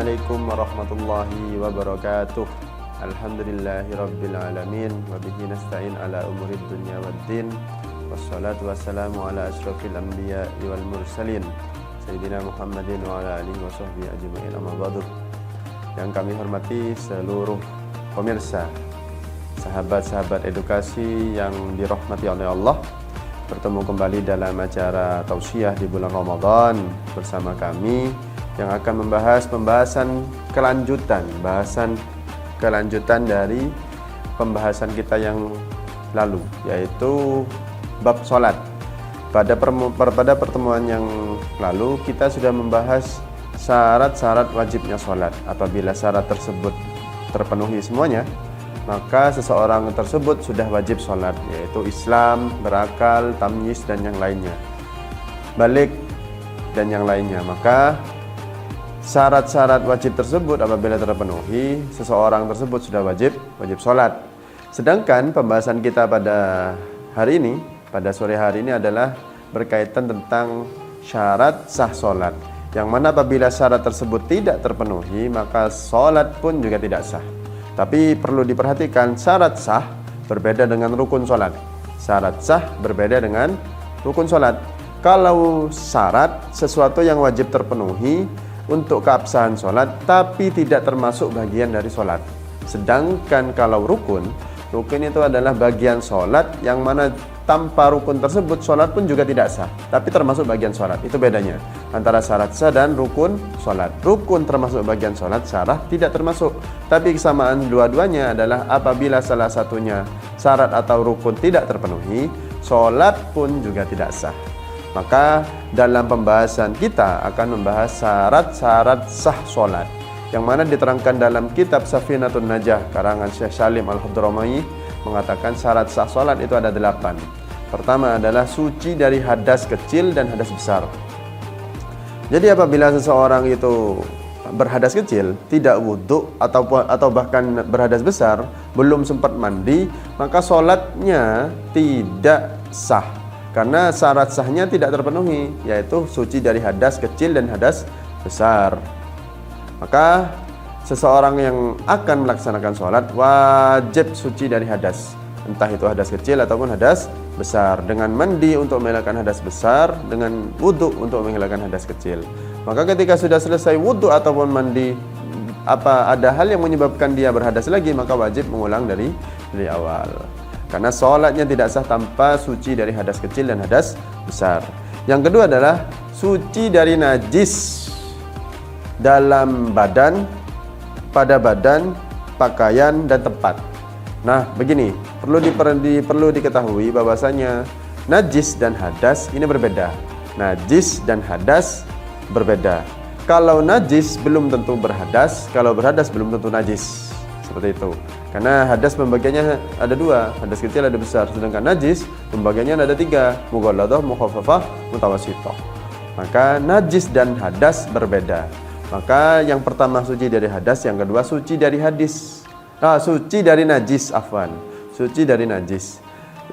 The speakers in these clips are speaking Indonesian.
Assalamualaikum warahmatullahi wabarakatuh. Alhamdulillahi rabbil alamin wa bihi nasta'in ala umurid dunya waddin. Wassalatu wassalamu ala asyrafil anbiya'i wal mursalin Sayyidina Muhammadin wa ala alihi wa sahbihi ajma'in, amma ba'du. Yang kami hormati seluruh pemirsa, sahabat-sahabat edukasi yang dirahmati oleh Allah, bertemu kembali dalam acara tausiah di bulan Ramadan bersama kami yang akan membahas kelanjutan dari pembahasan kita yang lalu, yaitu bab sholat. Pada pertemuan yang lalu kita sudah membahas syarat-syarat wajibnya sholat. Apabila syarat tersebut terpenuhi semuanya, maka seseorang tersebut sudah wajib sholat, yaitu Islam, berakal, tamyiz, dan yang lainnya, balik dan yang lainnya. Maka syarat-syarat wajib tersebut apabila terpenuhi, seseorang tersebut sudah wajib sholat. Sedangkan pembahasan kita pada hari ini, pada sore hari ini adalah berkaitan tentang syarat sah sholat, yang mana apabila syarat tersebut tidak terpenuhi, maka sholat pun juga tidak sah. Tapi perlu diperhatikan, syarat sah berbeda dengan rukun sholat. Syarat sah berbeda dengan rukun sholat. Kalau syarat sesuatu yang wajib terpenuhi untuk keabsahan sholat, tapi tidak termasuk bagian dari sholat. Sedangkan kalau rukun itu adalah bagian sholat yang mana tanpa rukun tersebut sholat pun juga tidak sah, tapi termasuk bagian sholat. Itu bedanya antara syarat sah dan rukun sholat. Rukun termasuk bagian sholat, syarat tidak termasuk. Tapi kesamaan dua-duanya adalah apabila salah satunya syarat atau rukun tidak terpenuhi, sholat pun juga tidak sah. Maka dalam pembahasan kita akan membahas syarat-syarat sah sholat, yang mana diterangkan dalam kitab Safinatun Najah karangan Syekh Salim Al-Hadramawi, mengatakan syarat sah sholat itu ada 8. Pertama adalah suci dari hadas kecil dan hadas besar. Jadi apabila seseorang itu berhadas kecil, tidak wudhu atau bahkan berhadas besar, belum sempat mandi, maka sholatnya tidak sah, karena syarat sahnya tidak terpenuhi, yaitu suci dari hadas kecil dan hadas besar. Maka seseorang yang akan melaksanakan sholat wajib suci dari hadas, entah itu hadas kecil ataupun hadas besar, dengan mandi untuk menghilangkan hadas besar, dengan wudhu untuk menghilangkan hadas kecil. Maka ketika sudah selesai wudhu ataupun mandi, ada hal yang menyebabkan dia berhadas lagi, maka wajib mengulang dari awal, karena sholatnya tidak sah tanpa suci dari hadas kecil dan hadas besar. Yang kedua adalah suci dari najis dalam badan, pada badan, pakaian, dan tempat. Nah, begini, perlu diketahui bahwasanya najis dan hadas ini berbeda. Najis dan hadas berbeda. Kalau najis belum tentu berhadas, kalau berhadas belum tentu najis. Seperti itu. Karena hadas pembagiannya ada 2, hadas kecil ada besar, sedangkan najis pembagiannya ada 3, mughalladah, mukhaffafah, mutawassithah. Maka najis dan hadas berbeda. Maka yang pertama suci dari hadas, yang kedua suci dari suci dari najis, suci dari najis.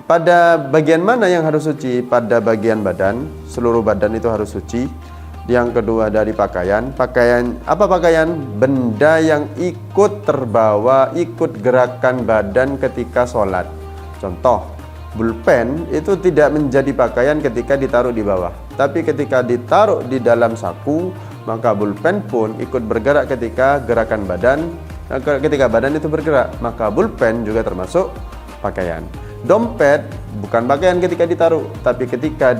Pada bagian mana yang harus suci? Pada bagian badan, seluruh badan itu harus suci. Yang kedua dari pakaian. Apa pakaian? Benda yang ikut terbawa, ikut gerakan badan ketika sholat. Contoh, pulpen itu tidak menjadi pakaian ketika ditaruh di bawah, tapi ketika ditaruh di dalam saku, maka pulpen pun ikut bergerak ketika gerakan badan. Ketika badan itu bergerak, maka pulpen juga termasuk pakaian. Dompet bukan pakaian ketika ditaruh, tapi ketika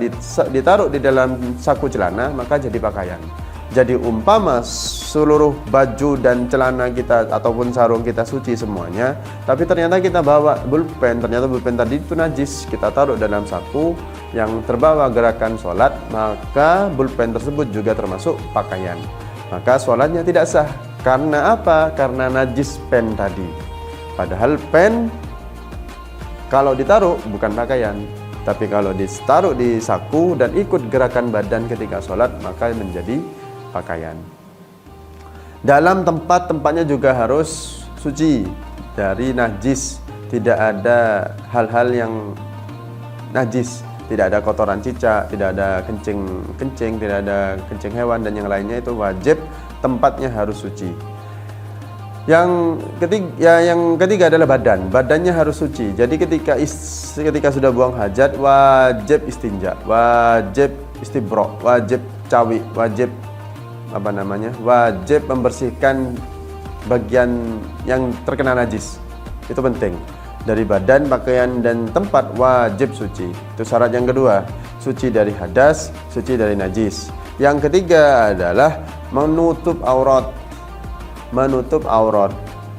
ditaruh di dalam saku celana, maka jadi pakaian. Jadi umpama seluruh baju dan celana kita ataupun sarung kita suci semuanya, tapi ternyata kita bawa pulpen, ternyata pulpen tadi itu najis, kita taruh dalam saku yang terbawa gerakan sholat, maka pulpen tersebut juga termasuk pakaian. Maka sholatnya tidak sah. Karena apa? Karena najis pen tadi. Padahal pen kalau ditaruh bukan pakaian, tapi kalau ditaruh di saku dan ikut gerakan badan ketika sholat, maka menjadi pakaian. Dalam tempatnya juga harus suci dari najis, tidak ada hal-hal yang najis, tidak ada kotoran cicak, tidak ada kencing, tidak ada kencing hewan dan yang lainnya, itu wajib tempatnya harus suci. Yang ketiga adalah badannya harus suci. Jadi ketika sudah buang hajat wajib istinja, wajib istibro, wajib cawi, wajib wajib membersihkan bagian yang terkena najis. Itu penting. Dari badan, pakaian dan tempat wajib suci. Itu syarat yang kedua. Suci dari hadas, suci dari najis. Yang ketiga adalah menutup aurat.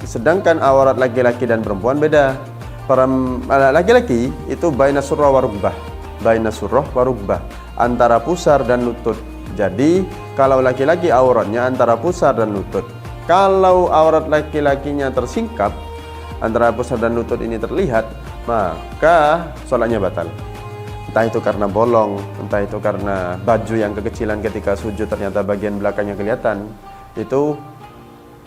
Sedangkan aurat laki-laki dan perempuan beda. Para laki-laki itu baina surrah wa rugbah, antara pusar dan lutut. Jadi kalau laki-laki auratnya antara pusar dan lutut. Kalau aurat laki-lakinya tersingkap, antara pusar dan lutut ini terlihat, maka sholatnya batal. Entah itu karena bolong, entah itu karena baju yang kekecilan ketika sujud ternyata bagian belakangnya kelihatan, itu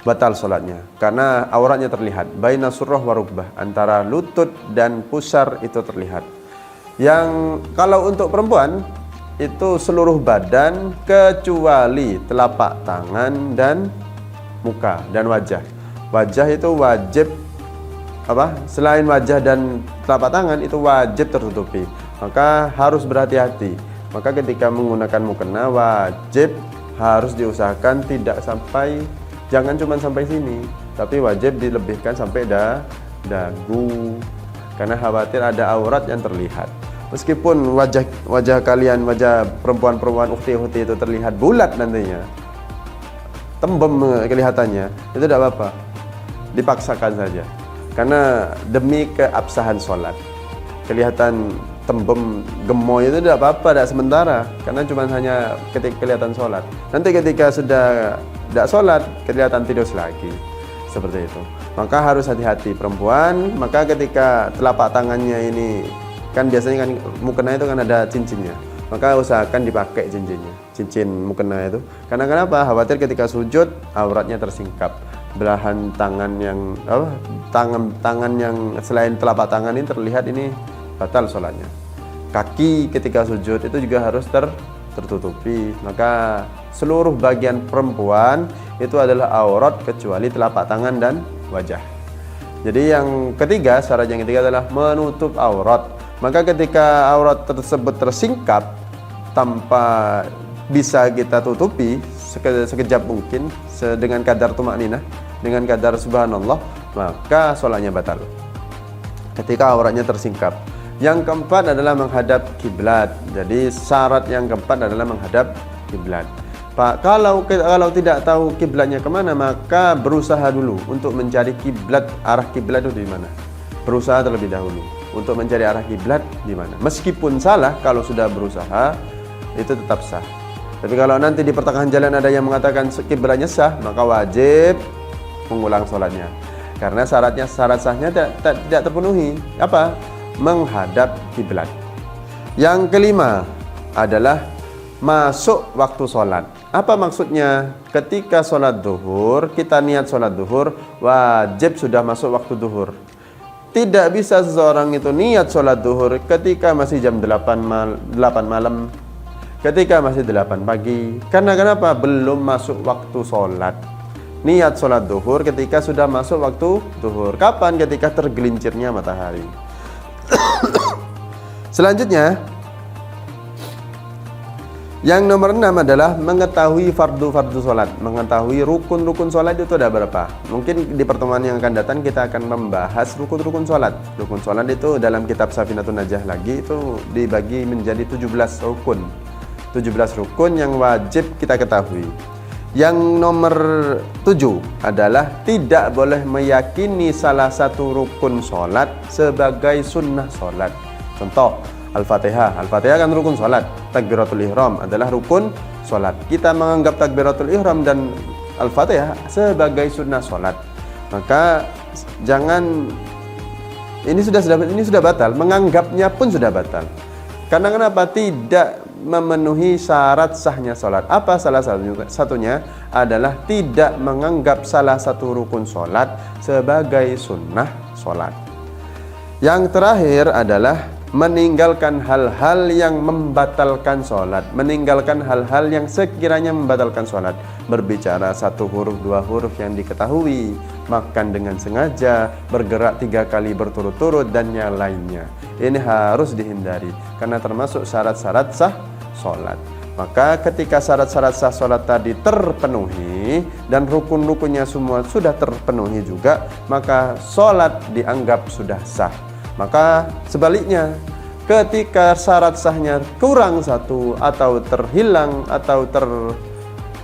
batal sholatnya karena auratnya terlihat. Baina surrah wa rugbah, antara lutut dan pusar itu terlihat. Yang kalau untuk perempuan itu seluruh badan kecuali telapak tangan dan muka dan wajah. Wajah itu wajib selain wajah dan telapak tangan itu wajib tertutupi. Maka harus berhati-hati. Maka ketika menggunakan mukena wajib harus diusahakan jangan cuma sampai sini, tapi wajib dilebihkan sampai dagu, karena khawatir ada aurat yang terlihat. Meskipun wajah kalian, wajah perempuan ukhti itu terlihat bulat nantinya, tembem kelihatannya, itu tidak apa-apa, dipaksakan saja, karena demi keabsahan sholat. Kelihatan tembem gemoy itu tidak apa-apa, tidak sementara, karena cuma hanya ketika kelihatan sholat. Nanti ketika sudah tidak sholat kelihatan tidus lagi, seperti itu. Maka harus hati-hati perempuan. Maka ketika telapak tangannya ini kan biasanya kan mukena itu kan ada cincinnya, maka usahakan dipakai cincin mukena itu. Karena kenapa? Khawatir ketika sujud auratnya tersingkap, belahan tangan yang tangan yang selain telapak tangan ini terlihat, ini batal sholatnya. Kaki ketika sujud itu juga harus tertutupi. Maka seluruh bagian perempuan itu adalah aurat kecuali telapak tangan dan wajah. Jadi yang ketiga, syarat yang ketiga adalah menutup aurat. Maka ketika aurat tersebut tersingkap tanpa bisa kita tutupi sekejap mungkin dengan kadar tumakninah, dengan kadar subhanallah, maka sholatnya batal ketika auratnya tersingkap. Yang keempat adalah menghadap kiblat. Jadi syarat yang keempat adalah menghadap kiblat. Pak, kalau tidak tahu kiblatnya kemana, maka berusaha dulu untuk mencari kiblat, arah kiblat itu di mana. Berusaha terlebih dahulu untuk mencari arah kiblat di mana. Meskipun salah, kalau sudah berusaha itu tetap sah. Tapi kalau nanti di pertengahan jalan ada yang mengatakan kiblatnya sah, maka wajib mengulang sholatnya. Karena syarat sahnya tidak terpenuhi. Apa? Menghadap kiblat. Yang kelima adalah masuk waktu sholat. Apa maksudnya? Ketika sholat duhur, kita niat sholat duhur, wajib sudah masuk waktu duhur. Tidak bisa seseorang itu niat sholat duhur ketika masih jam 8 malam, ketika masih 8 pagi. Karena kenapa? Belum masuk waktu sholat. Niat sholat duhur ketika sudah masuk waktu duhur. Kapan? Ketika tergelincirnya matahari. Selanjutnya, yang nomor 6 adalah mengetahui fardu-fardu sholat. Mengetahui rukun-rukun sholat itu ada berapa. Mungkin di pertemuan yang akan datang kita akan membahas rukun-rukun sholat. Rukun sholat itu dalam kitab Safinatun Najah lagi itu dibagi menjadi 17 rukun. 17 rukun yang wajib kita ketahui. Yang nomor 7 adalah tidak boleh meyakini salah satu rukun sholat sebagai sunnah sholat. Contoh, Al-Fatihah. Al-Fatihah kan rukun sholat. Takbiratul Ihram adalah rukun sholat. Kita menganggap Takbiratul Ihram dan Al-Fatihah sebagai sunnah sholat. Maka jangan, ini sudah batal. Menganggapnya pun sudah batal. Karena kenapa? Tidak memenuhi syarat sahnya sholat. Apa salah satunya? Adalah tidak menganggap salah satu rukun sholat sebagai sunnah sholat. Yang terakhir adalah meninggalkan hal-hal yang membatalkan sholat, meninggalkan hal-hal yang sekiranya membatalkan sholat, berbicara 1 huruf 2 huruf yang diketahui, makan dengan sengaja, bergerak 3 kali berturut-turut, dan yang lainnya. Ini harus dihindari karena termasuk syarat-syarat sah sholat. Maka ketika syarat-syarat sah sholat tadi terpenuhi dan rukun-rukunnya semua sudah terpenuhi juga, maka sholat dianggap sudah sah. Maka sebaliknya, ketika syarat sahnya kurang satu atau terhilang atau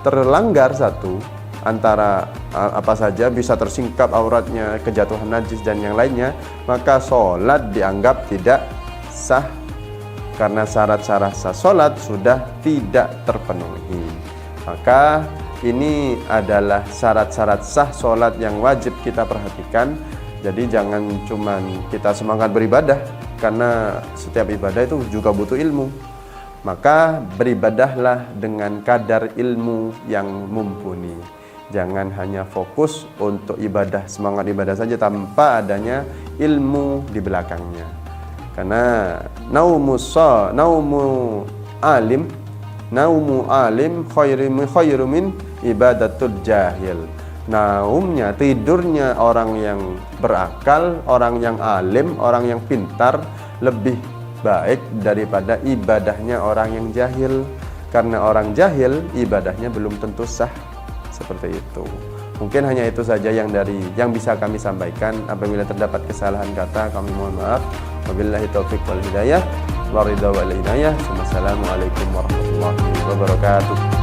terlanggar satu, antara apa saja, bisa tersingkap auratnya, kejatuhan najis dan yang lainnya, maka sholat dianggap tidak sah karena syarat-syarat sah sholat sudah tidak terpenuhi. Maka ini adalah syarat-syarat sah sholat yang wajib kita perhatikan. Jadi jangan cuman kita semangat beribadah, karena setiap ibadah itu juga butuh ilmu. Maka beribadahlah dengan kadar ilmu yang mumpuni. Jangan hanya fokus untuk ibadah, semangat ibadah saja tanpa adanya ilmu di belakangnya. Karena naumu alim khairu min ibadatul jahil. Naumnya, tidurnya orang yang berakal, orang yang alim, orang yang pintar lebih baik daripada ibadahnya orang yang jahil. Karena orang jahil ibadahnya belum tentu sah. Seperti itu. Mungkin hanya itu saja yang bisa kami sampaikan. Apabila terdapat kesalahan kata, kami mohon maaf. Wabillahi taufiq wal hidayah. Waridha wal inayah. Wassalamualaikum warahmatullahi wabarakatuh.